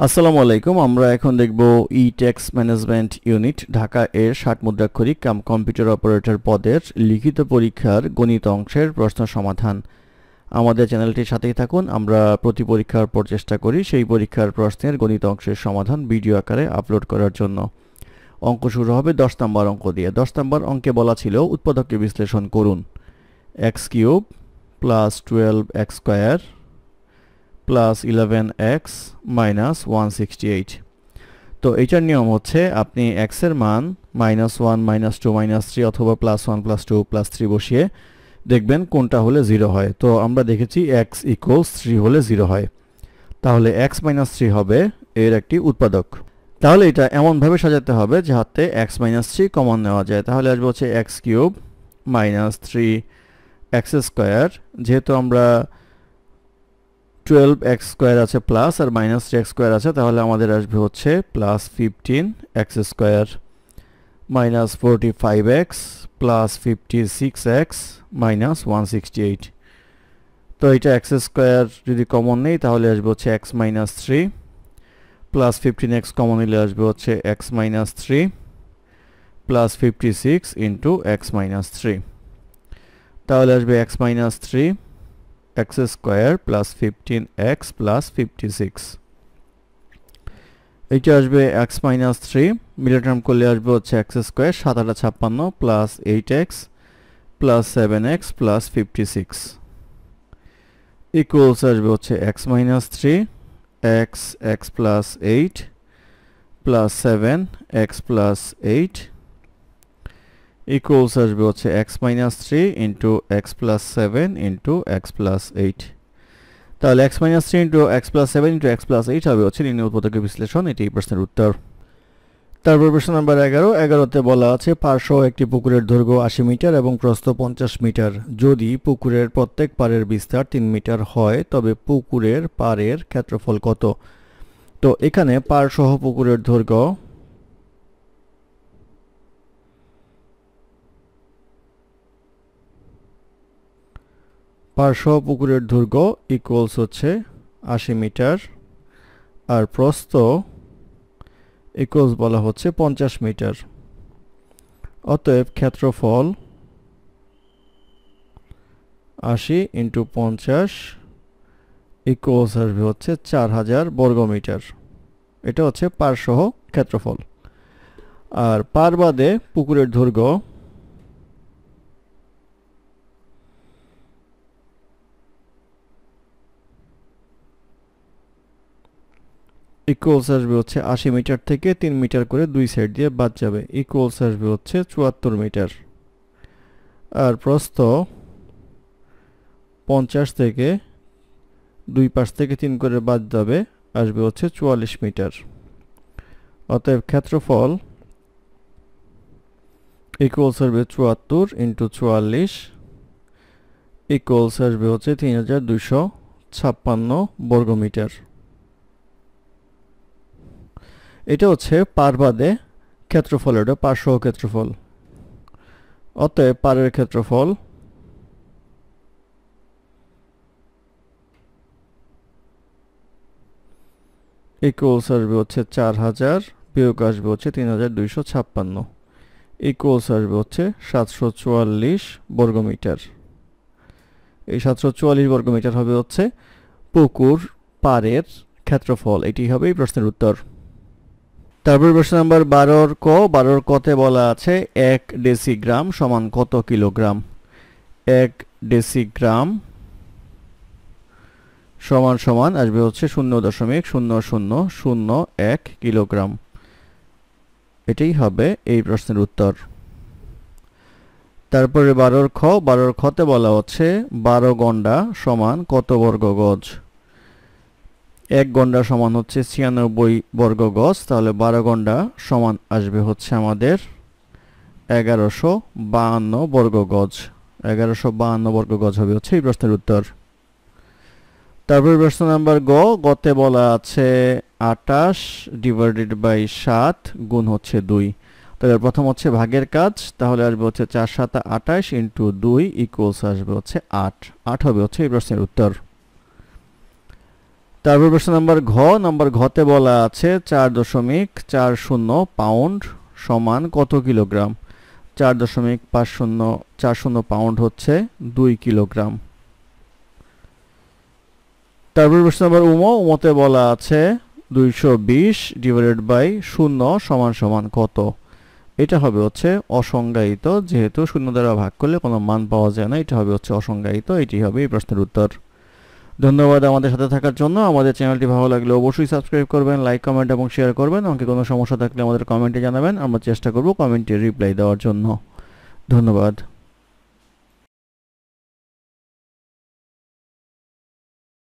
আসসালামু আলাইকুম। আমরা এখন দেখব ই ট্যাক্স ম্যানেজমেন্ট ইউনিট ঢাকা এর 60 মুদ্রাক্ষরিক কাম কম্পিউটার অপারেটর পদের লিখিত পরীক্ষার গণিত অংশের প্রশ্ন সমাধান। আমাদের চ্যানেলটির সাথেই থাকুন। আমরা প্রতি পরীক্ষার পর চেষ্টা করি সেই পরীক্ষার প্রশ্নের গণিত অংশের সমাধান ভিডিও আকারে আপলোড করার জন্য। অঙ্ক শুরু হবে 10 নম্বর অঙ্ক দিয়ে। 10 নম্বর অঙ্কে বলা ছিল উৎপাদককে বিশ্লেষণ করুন। x cube plus 12x square plus 11x minus 168। তো এইটার নিয়ম হচ্ছে আপনি x এর মান -1 -2 -3 অথবা +1 +2 +3 বসিয়ে দেখবেন কোনটা হলে 0 হয়। তো আমরা দেখেছি x = 3 হলে 0 হয়, তাহলে x - 3 হবে এর একটি উৎপাদক। তাহলে এটা এমনভাবে সাজাতে হবে যাতে x - 3 কমন নেওয়া যায়। তাহলে আসবে হচ্ছে x কিউব -3x স্কয়ার, যেহেতু আমরা 12x স্কয়ার আছে প্লাস আর -3x স্কয়ার আছে, তাহলে আমাদের আসবে হচ্ছে +15x স্কয়ার -45x +56x -168। তো এটা x স্কয়ার যদি কমন নেই তাহলে আসবে হচ্ছে x - 3 +15x কমন নিলে আসবে হচ্ছে x - 3 +56 ইন্টু x - 3। তাহলে আসবে x - 3 x square plus 15x plus 56। এইটা আসবে x মাইনাস 3, মিডল টার্ম করলে আসবে হচ্ছে x square 7 8 56 plus 8x plus 7x plus 56 equals আসবে হচ্ছে x minus 3 x plus 8 plus 7x plus 8 equals আসবে হচ্ছে x minus 3 into x plus 7 into x plus 8। তাহলে x minus 3 into x plus 7 into x plus 8 হবে হচ্ছে নির্ণয় উৎপাদকের বিশ্লেষণ। এটি এই প্রশ্নের উত্তর। তারপর প্রশ্ন নাম্বার 11তে বলা আছে পার্শ্ব একটি পুকুরের দৈর্ঘ্য 80 মিটার এবং প্রস্থ 50 মিটার। যদি পুকুরের প্রত্যেক পাড়ের বিস্তার 3 মিটার হয় তবে পুকুরের পাড়ের ক্ষেত্রফল কত? তো এখানে পাড়সহ পুকুরের দৈর্ঘ্য পার্শ্ব পুকুরের দৈর্ঘ্য ইকুয়ালস হচ্ছে 80 মিটার আর প্রস্থ ইকুয়ালস বলা হচ্ছে 50 মিটার। অতএব ক্ষেত্রফল 80 ইন্টু 50 ইকুয়ালস আসবে হচ্ছে 4000 বর্গমিটার। এটা হচ্ছে পার্সহ ক্ষেত্রফল। আর পার বাদে পুকুরের দৈর্ঘ্য ইকুয়ালস আসবে হচ্ছে 80 মিটার থেকে 3 মিটার করে দুই সাইড দিয়ে বাদ যাবে, ইকুয়ালস আসবে হচ্ছে 74 মিটার। আর প্রস্থ 50 থেকে দুই পাশ থেকে 3 করে বাদ যাবে, আসবে হচ্ছে 44 মিটার। অতএব ক্ষেত্রফল ইকুয়ালস আসবে 74 ইন্টু 44 ইকুয়ালস আসবে হচ্ছে 3256 বর্গমিটার। এটা হচ্ছে পার বাদে ক্ষেত্রফল, এটা পার্শ্ব ক্ষেত্রফল। অতএব পারের ক্ষেত্রফল ইকুয়ালস আসবে হচ্ছে 4000 বিয়োগ আসবে হচ্ছে 3256 ইকুয়ালস আসবে হচ্ছে 744 বর্গমিটার। এই 744 বর্গমিটার হবে হচ্ছে পুকুর পাড়ের ক্ষেত্রফল। এটি হবে এই প্রশ্নের উত্তর। তারপর প্রশ্ন নাম্বার 12 কতে বলা আছে 1 ডেসিগ্রাম সমান কত কিলোগ্রাম? 1 ডেসিগ্রাম সমান সমান আসবে হচ্ছে 0.0001 কিলোগ্রাম। এটাই হবে এই প্রশ্নের উত্তর। তারপরে 12 খতে বলা হচ্ছে 12 গন্ডা সমান কত বর্গ গজ? 1 গন্ডা সমান হচ্ছে 96 বর্গ গজ, তাহলে 12 গন্ডা সমান আসবে হচ্ছে আমাদের 1152 বর্গ গজ। 1152 বর্গ গজ হবে হচ্ছে এই প্রশ্নের উত্তর। তারপর প্রশ্ন নাম্বার গতে বলা আছে 28 ডিভাইডেড বাই 7 গুণ হচ্ছে 2। তাহলে প্রথম হচ্ছে ভাগের কাজ, তাহলে আসবে হচ্ছে 4 7 28 ইন্টু 2 ইকুয়ালস আসবে হচ্ছে 8 হবে হচ্ছে এই প্রশ্নের উত্তর। তারপর প্রশ্ন নাম্বার ঘতে বলা আছে 4.40 পাউন্ড সমান কত কিলোগ্রাম। 4.5040 পাউন্ড হচ্ছে 2 কিলোগ্রাম। তারপর প্রশ্ন নাম্বার উমতে বলা আছে 220 ডিভাইডেড বাই 0 সমান সমান কত। এটা হবে হচ্ছে অসংজ্ঞায়িত, যেহেতু 0 দ্বারা ভাগ করলে কোনো মান পাওয়া যায় না, এটা হবে হচ্ছে অসংজ্ঞায়িত। এটি হবে এই প্রশ্নের উত্তর। ধন্যবাদ আমাদের সাথে থাকার জন্য। আমাদের চ্যানেলটি ভালো লাগলে অবশ্যই সাবস্ক্রাইব করবেন, লাইক, কমেন্ট এবং শেয়ার করবেন। আমাকে কোনো সমস্যা থাকলে আমাদের কমেন্টে জানাবেন, আমরা চেষ্টা করব কমেন্টে রিপ্লাই দেওয়ার জন্য। ধন্যবাদ।